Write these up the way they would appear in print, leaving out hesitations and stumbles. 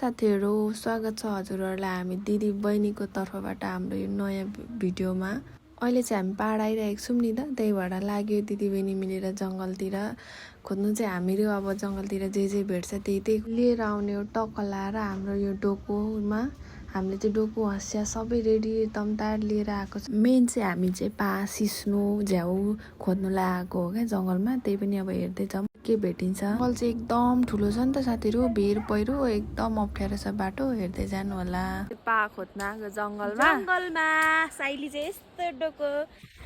साथीहरु स्वागत छ हजुरहरुलाई हामी दिदी बहिनीको तर्फबाट हाम्रो यो नयाँ भिडियोमा। अहिले चाहिँ हामी पहाड आइरहेको छौं नि त, त्यही भएर लाग्यो दिदी बहिनी मिलेर जंगलतिर खोज्नु चाहिँ हामीहरु अब जंगलतिर जे भेट्छ त्यही लिएर आउने हो टकला र हाम्रो यो डोकोमा हामीले चाहिँ डोको हँसिया सबै रेडी तमतार लिएर आएको छ। मेन चाहिँ हामी चाहिँ पा सिस्नो झ्याउ खोज्नुलाई आएको हो क्या जंगलमा, त्यही पनि अब हेर्दै जाउँ के भेटिन्छ। जंगल चाहिँ एकदम ठुलो छ नि त साथीहरु, भिर पहिरो एकदम अप्ठ्यारो छ बाटो, हेर्दै जानु होला। पा खोज्न आएको जंगलमा साइली चाहिँ यस्तो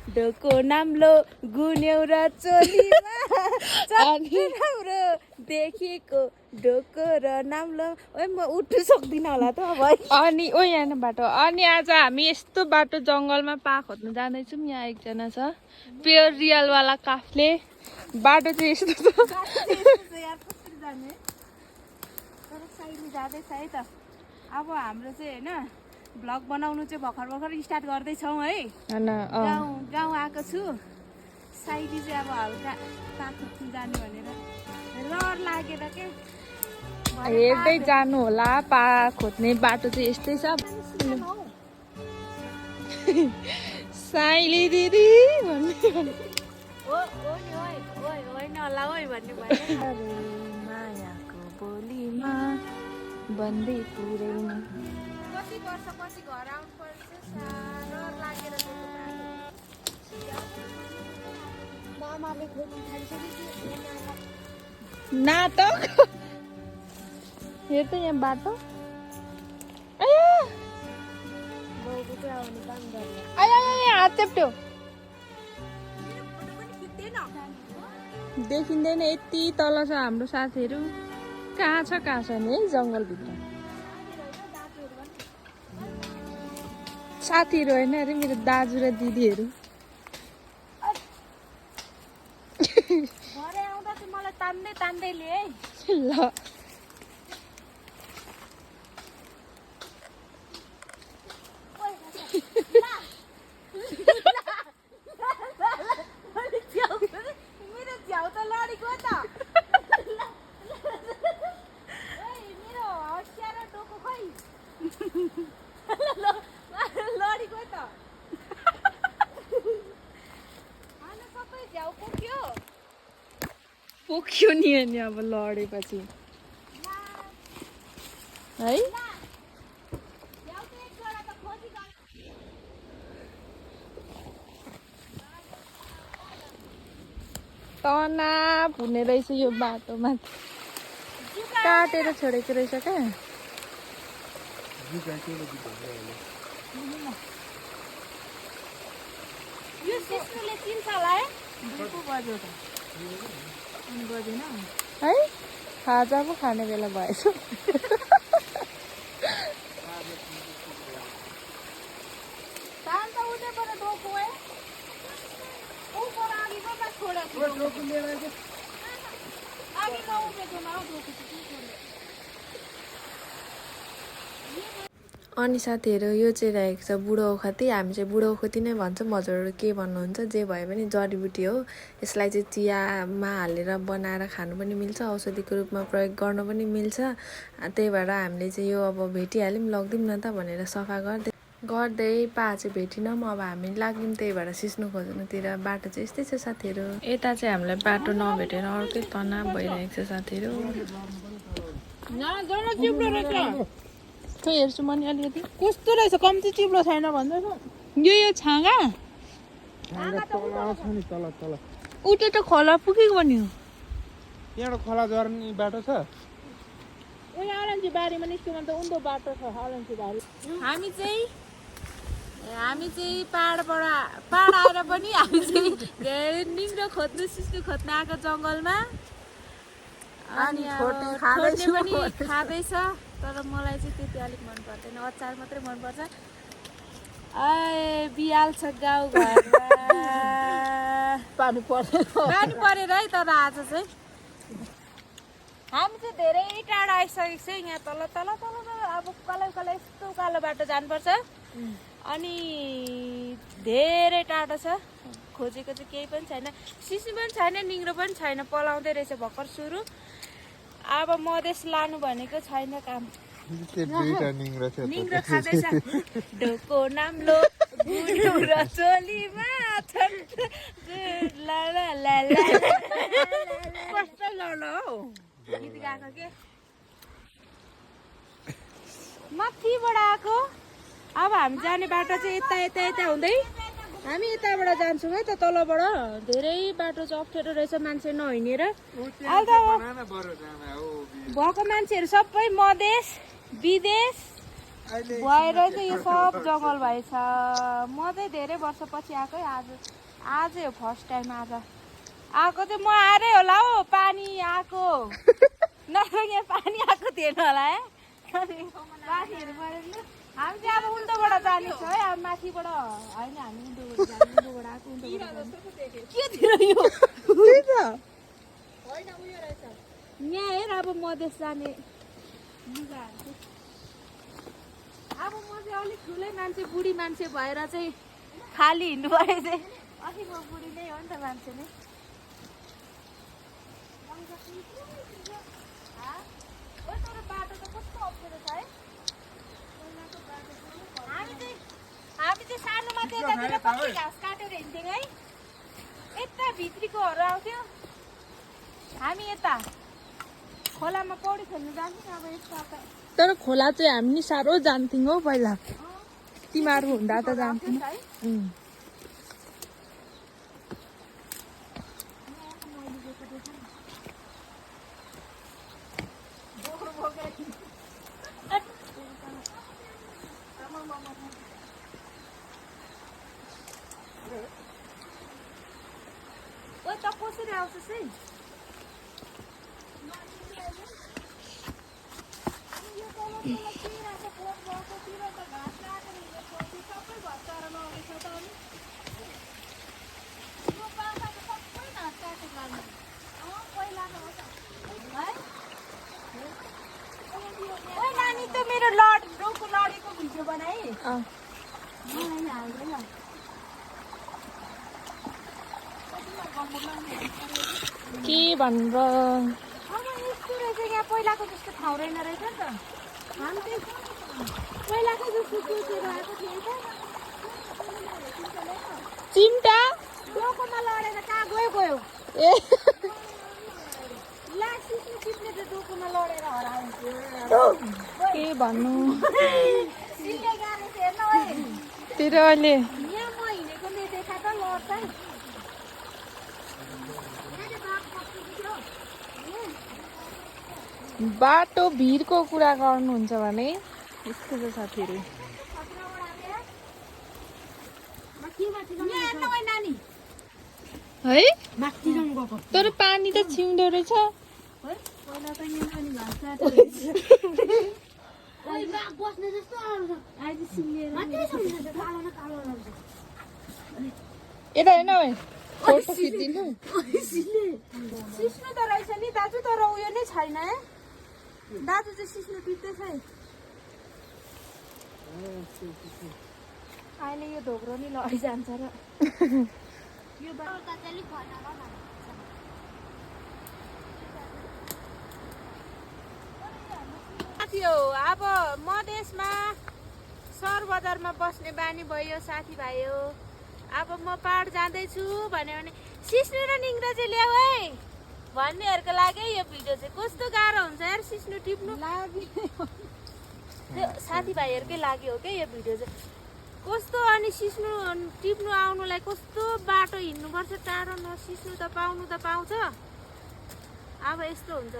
डोको नाम्लो गुन्यौ र चोलीमा चट्टी राम्रो देखेको डोको र नाम्लो। ओइ म उठ्नु सक्दिन होला त अब। अनि ओ यहाँ बाटो, अनि आज हामी यस्तो बाटो जंगलमा पा खोज्न जाँदैछौँ। यहाँ एकजना छ प्योर रियल वाला काफले। बाटो चाहिँ यस्तो छ यार, कसरी जाने तर साइली जाँदैछ है त। अब हाम्रो चाहिँ हैन भ्लग बनाउनु चाहिँ भर्खर स्टार्ट गर्दैछौँ है। गाउँ आएको छु। साइली चाहिँ अब हल्का पा खोज्नु जाने भनेर रहर लागेर के हेर्दै जानु होला। पा खोज्ने बाटो चाहिँ यस्तै छ। साइली दिदी भन्ने मायाको बोलीमा बन्दै पुरैमा कति वर्षपछि घर आउनु पर्छ साह्रो लागेर मामाले खोज्नु थालिसकेको नाटक। हेर त यहाँ बाटो। बाउको चाहिँ आउने काम गर्ने हात चेप्ट्यो, देखिँदैन यति तल छ हाम्रो साथीहरु। कहाँ छ नि है जंगलभित्र साथीहरु होइन अरे मेरो दाजु र दिदीहरु। घरै आउँदा चाहिँ मलाई तान्दै ल्याए ल मेरो झ्याउ त लडेको त। मेरो हँसिया र डोको खै लडेको त। सबै झ्याउ पोख्यो नि अनि अब लडेपछि है। तनाव हुने रहेछ यो बाटोमा, काटेर छोडेको रहेछ क्या। यो सिस्नुले चिन्छ होला है। है खाजा पो खाने बेला भएछ। अनि साथीहरु यो चाहिँ रहेको छ बुढो ओखती। हामी चाहिँ बुढो ओखती नै भन्छौँ, हजुरहरु के भन्नुहुन्छ जे भए पनि जडीबुटी हो। यसलाई चाहिँ चियामा हालेर बनाएर खानु पनि मिल्छ, औषधिको रूपमा प्रयोग गर्न पनि मिल्छ। त्यही भएर हामीले चाहिँ यो अब भेटिहाल्यौँ, लग्दिउँ न त भनेर सफा गर्दै पा चाहिँ भेटिनौँ। अब हामी लाग्यौँ, त्यही भएर सिस्नु खोज्नुतिर। बाटो चाहिँ यस्तै छ साथीहरु। यता चाहिँ हामीलाई बाटो नभेटेर अर्कै तनाव भइरहेको छ साथीहरु। हेर्छु म नि अलिकति कस्तो रहेछ, कम्ती चिप्लो छैन भन्दैछ। यो छाँगा उठे त खोला पुगेको नि। यहाँ खोला झर्ने बाटो छ। उयो अलैँची बारीमा निस्क्नु त उन्दो बाटो छ अलैँची बारी। हामी चाहिँ पहाड आएर पनि हामी चाहिँ निग्रो खोज्नु सिस्नु खोज्न आएको जङ्गलमा। अनि खोज्ने पनि खाँदैछ, तर मलाई चाहिँ त्यति अलिक मन पर्दैन, अचार मात्रै मनपर्छ। बिहाल छ गाउँ घरमा पानी परेर है। तर आज चाहिँ हामी चाहिँ धेरै टाढा आइसकेको छ। यहाँ तल अब उकालो यस्तो उकालो बाटो जानुपर्छ। अनि धेरै टाढो छ। खोजेको चाहिँ केही पनि छैन, सिस्नु पनि छैन, निग्रो पनि छैन, पलाउँदै रहेछ भर्खर सुरु। अब मधेस लानु भनेको छैन काम। दुईटा निङ्ग्रो छ निङ्ग्रो खाँदैछ ढोको नाम्लो बुढो र चोलीमा ला ला ला ला कस्तो लड्न हौ गीत गाएको के माथिबाट आएको अब हामी जाने बाटो चाहिँ यता यता यता हुँदै हामी यताबाट जान्छौँ है त तलबाट धेरै बाटो चाहिँ अप्ठ्यारो रहेछ मान्छे नहिँडेर अहिले त भएको मान्छेहरू सबै मधेस विदेश भएर चाहिँ यो सब जङ्गल भएछ म चाहिँ धेरै वर्षपछि आएकै आजै हो फर्स्ट टाइम आज आएको चाहिँ म आएरै होला हौ पानी आएको नत्र यहाँ पानी आएको थिएन होला है पानीहरू परेन हामी चाहिँ अब उल्टोबाट जानेछौँ है अब माथिबाट होइन हामी उल्टोबाट जाने उल्टोबाट आएको के थियो यो यहाँ हेर अब मधेस जाने लुगाहरू अब म चाहिँ अलिक ठुलै मान्छे बुढी मान्छे भएर चाहिँ खाली हिँड्नु पऱ्यो चाहिँ अलिक म बुढी नै हो नि त मान्छे नै तर बाटो त कस्तो अप्ठ्यारो छ है हामी चाहिँ सानोमा चाहिँ यतातिर कति घाँस काटेर हिँड्थ्यौँ है यता भित्रीकोहरू आउँथ्यो हामी यता खोलामा पौडी खेल्नु जान्थ्यौँ अब यता तर खोला चाहिँ हामी नि साह्रो जान्थ्यौँ हौ पहिला तिमीहरू हुँदा त जान्थ्यौँ कसरी आउँछस् है नानी त मेरो डोको लडेको भिडियो बनाए के भनेर यस्तो रहेछ यहाँ पहिलाको जस्तो ठाउँ रहेन रहेछ नि त हामी चाहिँ पहिलाको जस्तो सोचेर आएको थिएँ त चिम्टा डोकोमा लडेर कहाँ गयो ए ला सिस्नु टिप्ने त डोकोमा लडेर हराउँथ्यो के भन्नु सिल्ले गाने थियो हेर्न है तेरो अहिले यहाँ म हिँडेको देखा त लड्छ है बाटो भिरको कुरा गर्नुहुन्छ भने यस्तो छ साथीहरू है तर पानी त छिउँदो रहेछ यता हेर्न है फोटो खिचिदिनु सिस्नु त रहेछ नि दाजु तर उयो नै छैन है दाजु चाहिँ सिस्नु टिप्दैछ है अहिले यो ढोग्रो नि लडिजान्छ र यो थियो अब मधेसमा सहर बजारमा बस्ने बानी भयो साथीभाइ हो अब म पहाड जाँदैछु भन्यो भने सिस्नु र निङ्ग्रो चाहिँ ल्याऊ है भन्नेहरूको लागि यो भिडियो चाहिँ कस्तो गाह्रो हुन्छ यार सिस्नु टिप्नु साथीभाइहरूकै लागि हो क्या यो भिडियो चाहिँ कस्तो अनि सिस्नु टिप्नु आउनुलाई कस्तो बाटो हिँड्नुपर्छ टाढो नसिस्नु त पाउँछ अब यस्तो हुन्छ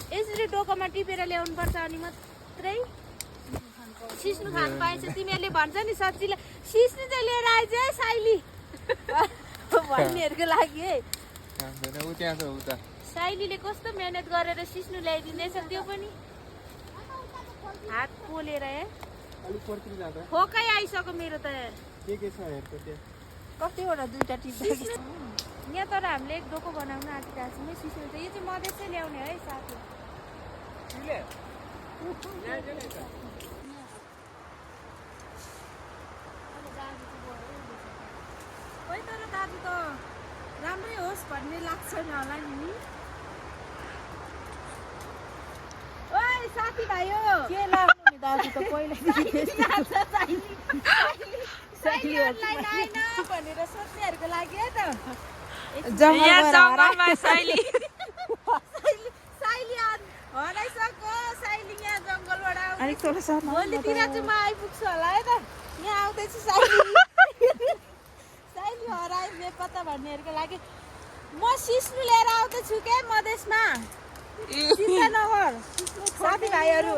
यसरी डोकोमा टिपेर ल्याउनु पर्छ अनि मात्रै सिस्नु खानु पाएछ तिमीहरूले भन्छ नि सच्चीले सिस्नु चाहिँ लिएर आइज है साइली भन्नेहरूको लागि है साइलीले कस्तो मेहनत गरेर सिस्नु ल्याइदिँदैछ त्यो पनि हात पोलेर फोकै आइसक्यो मेरो त कतिवटा दुईटा टिप्छ यहाँ तर हामीले एक डोको बनाउन आँटिरहेको छौँ है सिस्नु चाहिँ यो चाहिँ मधेसै ल्याउने है साथी खोइ तर दाजु त राम्रै होस् भन्ने लाग्छ नि होला नि। ओइ साथीभाइ हो के लाग्नु नि दाजु त पहिल्यै साइलीहरूलाई लाइन भनेर सोच्नेहरूको लागि है त जङ्गलमा साइली साइली हराइसक्यो। साइली यहाँ जङ्गलबाट भोलितिर चाहिँ म आइपुग्छु होला है त। यहाँ आउँदैछु साइली साइली हरायो बेपत्ता भन्नेहरूको लागि म सिस्नु लिएर आउँदैछु के मधेसमा। चिन्ता नगर साथीभाइहरू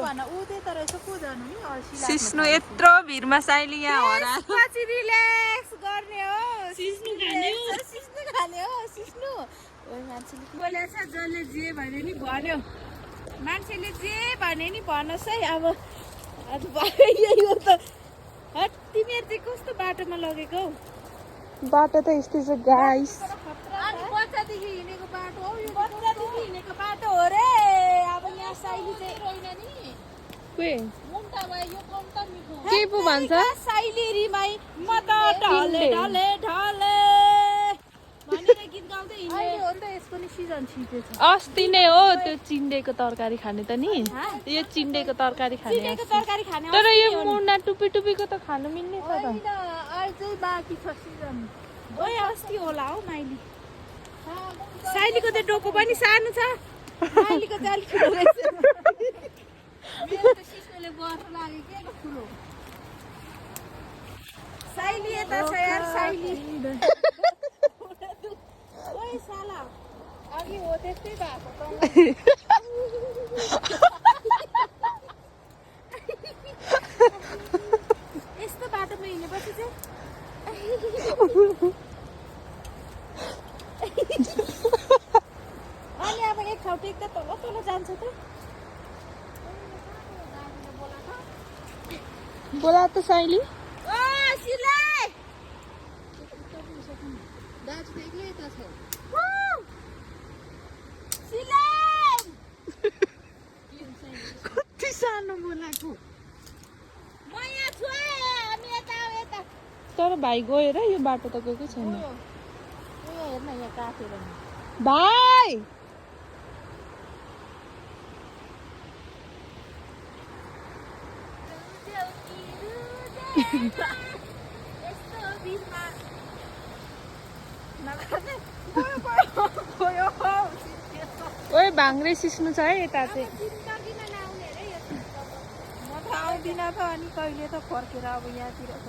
सिस्नु यत्रो भिरमा साइली यहाँ हरा पछि रिल्याक्स गर्ने हो। सिस्नु खाने हो सिस्नु। ओइ मान्छेले बोलेछ जसले जे भने नि भन्यो। मान्छेले जे भने नि भनोस् है। अब यही हो त। तिमीहरू चाहिँ कस्तो बाटोमा लगेको हौ? बाटो त यस्तै छ गाइस। अनि बच्चादेखि हिँडेको बाटो हो यो। बच्चादेखि हिँडेको बाटो हो रे। अब यहाँ साइली चाहिँ होइन नि मुन्टा भयो यो कम्ता मिठो के पो भन्छ साइली रिमाई म त ढले ढले ढले भनेर गीत गाउँदै हिँड्ने हो नि त। यसको नि सिजन छिटेछ। अस्ति नै हो त्यो चिन्डेको तरकारी खाने त नि। यो चिन्डेको तरकारी खाने चिन्डेको तरकारी खाने तर यो मुन्ना टुपी टुपीको त खानु मिल्ने छ त। अझै बाँकी छ सिजन। ओइ अस्ति होला हौ माइली। साइलीको त डोको पनि सानो छ। माइलीको चाहिँ अलिक ठुलो रहेछ। मेरो त सिस्नुले बर्फ लाग्यो के ठुलो। साइली यता छ यार साइली। ओइ साला अघि हो त्यस्तै भएको यस्तो बाटोमा हिँडेपछि चाहिँ अनि अब एक ठाउँ टेक्दा तल तल जान्छ त। बोला त साइली। ओ सिलाई दाजु एक्लै यता छ। सिलाई कति सानो बोलाको। म यहाँ छु हामी यता यता। तर भाइ गएर यो बाटो त गएको छैन। हेर्न यहाँ काटेर भाइ यस्तो बिचमा ओए भाङ्रे सिस्नु छ है यता चाहिँ। म त आउँदिनँ त अनि कहिले त फर्केर अब यहाँतिर त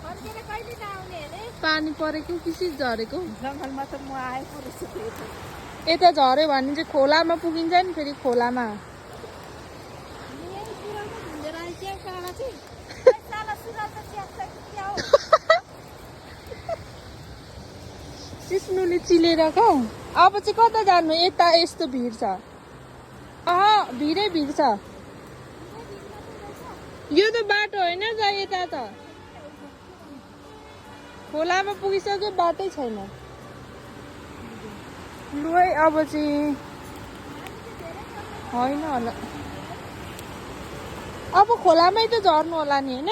फर्केर कहिले नआउने अरे। पानी परेको कि झरेको जङ्गलमा त म आएको रहेछु। यता झऱ्यो भने चाहिँ खोलामा पुगिन्छ नि। फेरि खोलामा सिस्नुले चिलेर कौ। अब चाहिँ कता जानु? यता यस्तो भिड छ। भिडै भिड छ। यो त बाटो होइन जा यता त खोलामा पुगिसक्यो बाटै छैन। लु है अब चाहिँ होइन होला। अब खोलामै त झर्नु होला नि होइन?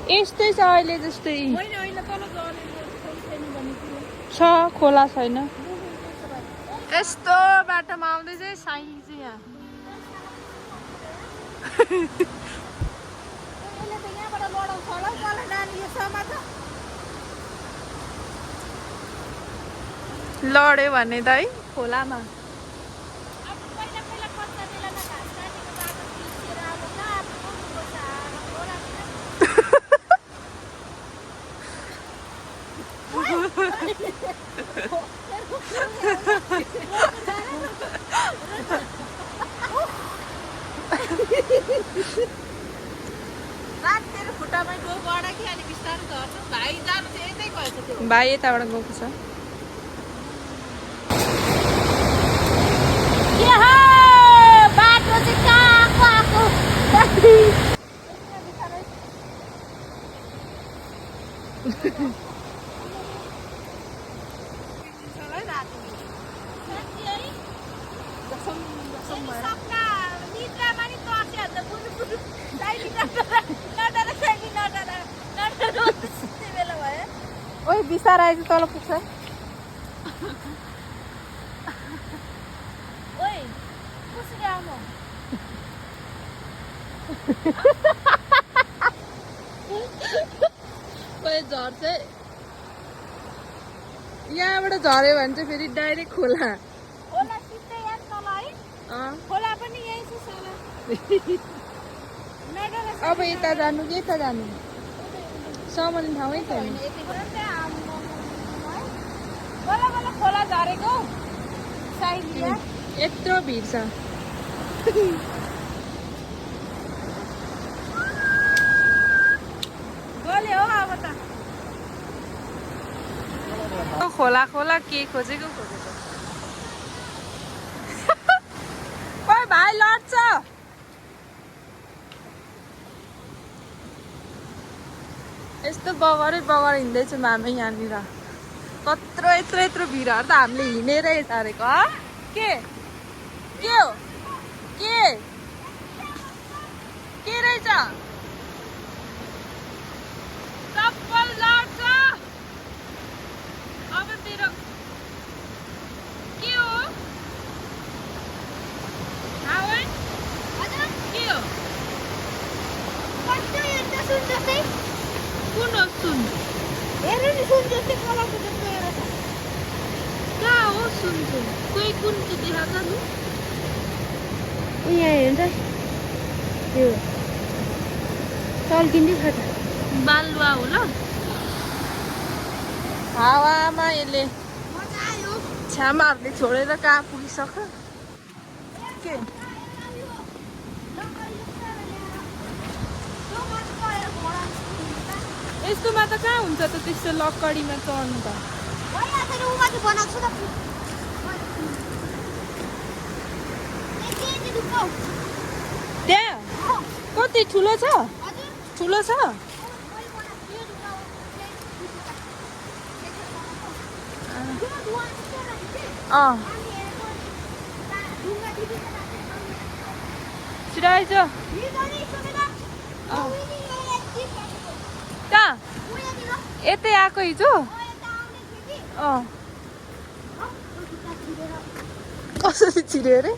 यस्तै छ अहिले जस्तै छ। खोला छैन। यस्तो बाटोमा आउँदै चाहिँ साइली चाहिँ यहाँ लड्यो भने त है खोलामा। भाइ यताबाट गएको छ। बाटो चाहिँ कहाँको आएको निद्रामा नि बिस्तारै आएछ तल पुग्छ ओइ कसरी आउनु झर्छ यहाँबाट झऱ्यो भने चाहिँ फेरि डाइरेक्ट खोला खोला सिधै यहाँ तल है खोला पनि यही छ साला अब यता जानु कि यता जानु सामान ठाउँै छैन बल्ल बल्ल खोला झरेको साइलिया यत्रो भिड छ गल्यो हो अब त खोला खोला के खोजेको ओइ भाइ लड्छ यस्तो बगरै बगर हिँड्दैछौँ हामी यहाँनिर कत्रो यत्रो यत्रो भिडहरू त हामीले हिँडेरै सारेको के हो के रहेछ चप्पल लड्छ अब तेरो के हो के हो कुन हो सुन हेर्नु नि सुन जस्तै कलरको जस्तो हेर त कहाँ हो सुन चाहिँ कोही कुन चाहिँ देखाएको नि यहाँ हेर्नु त यो चल्किँदै छ त बालुवा हो ल हावामा यसले छ्यामाहरूले छोडेर कहाँ पुगिसक्छ के यस्तोमा त कहाँ हुन्छ त त्यस्तो लक्कडीमा चढ्नु त त्यहाँ कति ठुलो छ ठुलो छ छिराइज कहाँ यतै आएको हिजो कसरी छिर्यो अरे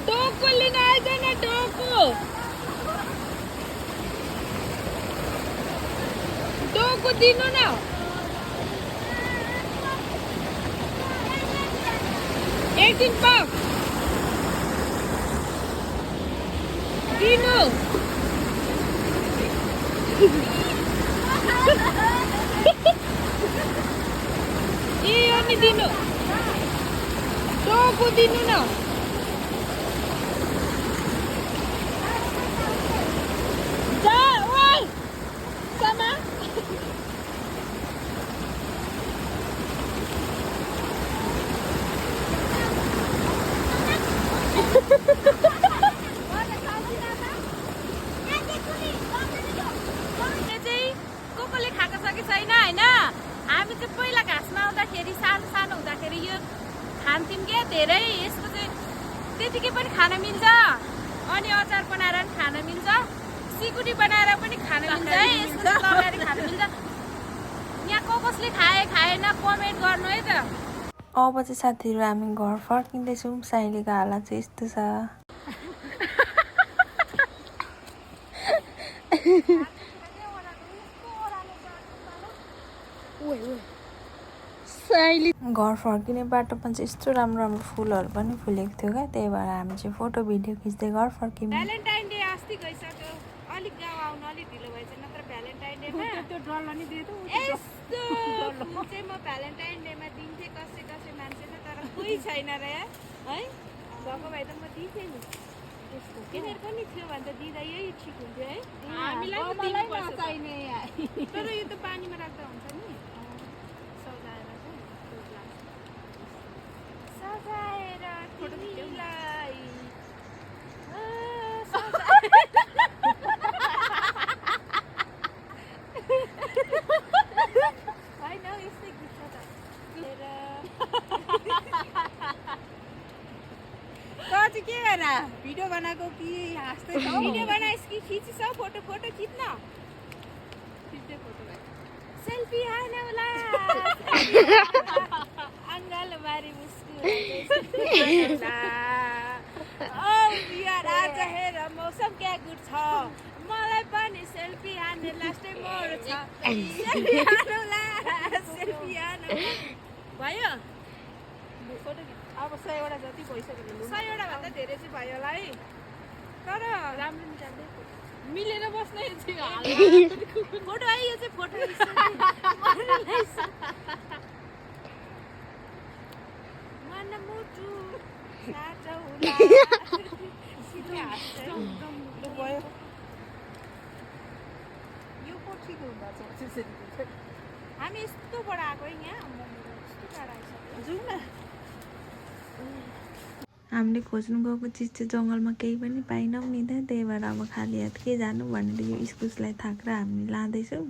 डोको लिन आइदैन डोको दिनु न $18 दिनु ए यो नि दिनु डोको दिनु न जा ओइ समा कसले खाएको छ कि छैन होइन हामी चाहिँ पहिला घाँसमा आउँदाखेरि सानो सानो हुँदाखेरि यो खान्थ्यौँ क्या धेरै यसको चाहिँ त्यतिकै पनि खान मिल्छ अनि अचार बनाएर पनि खान मिल्छ सिकुटी बनाएर पनि खान मिल्छ है यसको तरकारी खान मिल्छ यहाँ कसले खाएन कमेन्ट गर्नु है त अब चाहिँ साथीहरू हामी घर फर्किँदैछौँ साइलीको हालत चाहिँ यस्तो छ साइली घर फर्किने बाटोमा चाहिँ यस्तो राम्रो राम्रो फुलहरू पनि फुलेको थियो क्या त्यही भएर हामी चाहिँ फोटो भिडियो खिच्दै घर फर्क्यौँ भ्यालेन्टाइन डे अस्ति गइसक्यो अलिक गाउँ आउनु अलिक ढिलो भएछ नत्र भ्यालेन्टाइन डेमा त्यो डल्ला नि दिए त यस्तो फुल चाहिँ म भ्यालेन्टाइन डेमा दिन्थेँ कसै कसै मान्छेले तर कोही छैन रे है भएको भए त म दिन्थेँ नि त्यस्तो किनेर पनि थियो भने त दिँदा यही ठिक हुन्थ्यो है हामीलाई चाहिने तर यो त पानीमा राख्दा हुन्छ नि सजाएर चाहिँ फोटो खिच्यौ होइन यस्तै खिच्छ त चाहिँ के गर भिडियो बनाएको कि हाँस्दै भिडियो बनाइस् कि खिचिसौ फोटो फोटो खिच्न खिच्दै फोटो सेल्फी हानौला अङ्गाल बारी मुस्कुराउँदै यार आज हेर मौसम क्या गुड छ मलाई पनि सेल्फी हान्ने लास्टै मोड छ सेल्फी हानौला सेल्फी हानौला भयो फोटो अब 100 जति भइसक्यो 100 भन्दा धेरै चाहिँ भयो होला है तर राम्रो निकाल्दै मिलेर बस्ने फोटो आयो चाहिँ फोटो मन मुटु साटौला भयो यो पोठीको हुँदा चाहिँ हामी यस्तोबाट आएको यहाँ यस्तो टाढा आइसक्यो जाउँ न हामीले खोज्नु गएको चिज चाहिँ जङ्गलमा केही पनि पाइनौँ नि त त्यही भएर अब खाली हात के जानु भनेर यो इस्कुसलाई थाकेर हामी लाँदैछौँ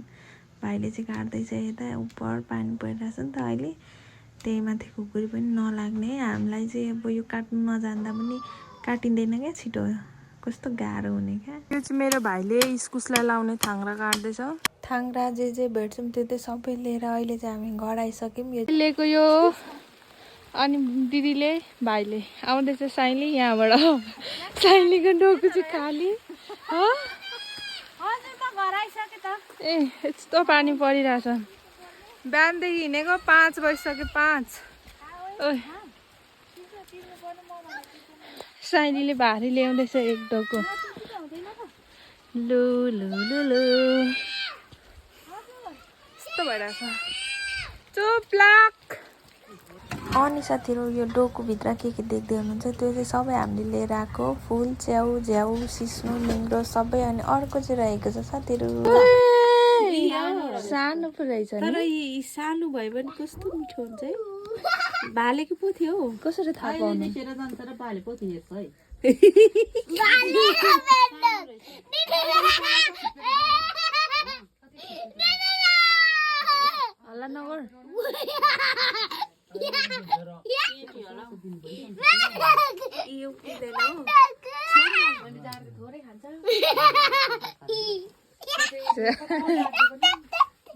भाइले चाहिँ काट्दैछ यता उपर पानी परिरहेछ नि त अहिले त्यही माथि खुकुरी पनि नलाग्ने हामीलाई चाहिँ अब यो काट्नु नजान्दा पनि काटिँदैन क्या छिटो कस्तो गाह्रो हुने क्या यो चाहिँ मेरो भाइले इस्कुसलाई लाउने थाङ्रा काट्दैछ थाङ्रा जे भेट्छौँ त्यो चाहिँ सबै लिएर अहिले चाहिँ हामी घर आइसक्यौँ यो लिएको यो अनि दिदीले भाइले आउँदैछ साइली यहाँबाट साइलीको डोको चाहिँ खाली ए यस्तो पानी परिरहेछ बिहानदेखि हिँडेको 5 बजिसक्यो 5 साइलीले भारी ल्याउँदैछ एक डोको लु लु लु लु यस्तो भइरहेछ चुप लाक अनि साथीहरू यो डोकोभित्र के देख्दै हुनुहुन्छ त्यो चाहिँ सबै हामीले लिएर आएको फुल च्याउ झ्याउ सिस्नो लिङ्ग्रो सबै अनि अर्को चाहिँ रहेको छ साथीहरू सानो पो रहेछ तर यी सानो भयो भने कस्तो मिठो हुन्छ है भालेको पो थियो कसरी थाहा पाउनु हल्ला नगर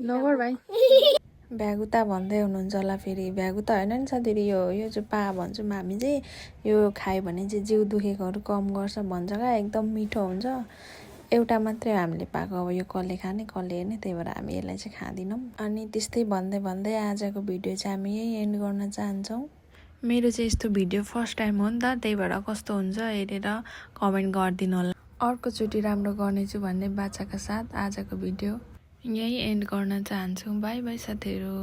नगर भाइ भ्यागुता भन्दै हुनुहुन्छ होला फेरि भ्यागुता होइन नि साथीहरू यो चाहिँ पा भन्छौँ हामी चाहिँ यो खायो भने चाहिँ जिउ दुखेकोहरू कम गर्छ भन्छ क्या एकदम मिठो हुन्छ एउटा मात्रै हामीले पाएको अब यो कसले खाने कसले हेर्ने त्यही भएर हामी यसलाई चाहिँ खाँदैनौँ अनि त्यस्तै भन्दै आजको भिडियो चाहिँ हामी यही एन्ड गर्न चाहन्छौँ मेरो चाहिँ यस्तो भिडियो फर्स्ट टाइम हो नि त त्यही भएर कस्तो हुन्छ हेरेर कमेन्ट गरिदिनु होला अर्कोचोटि राम्रो गर्नेछु भन्ने बाचाका साथ आजको भिडियो यही एन्ड गर्न चाहन्छु बाई बाई साथीहरू।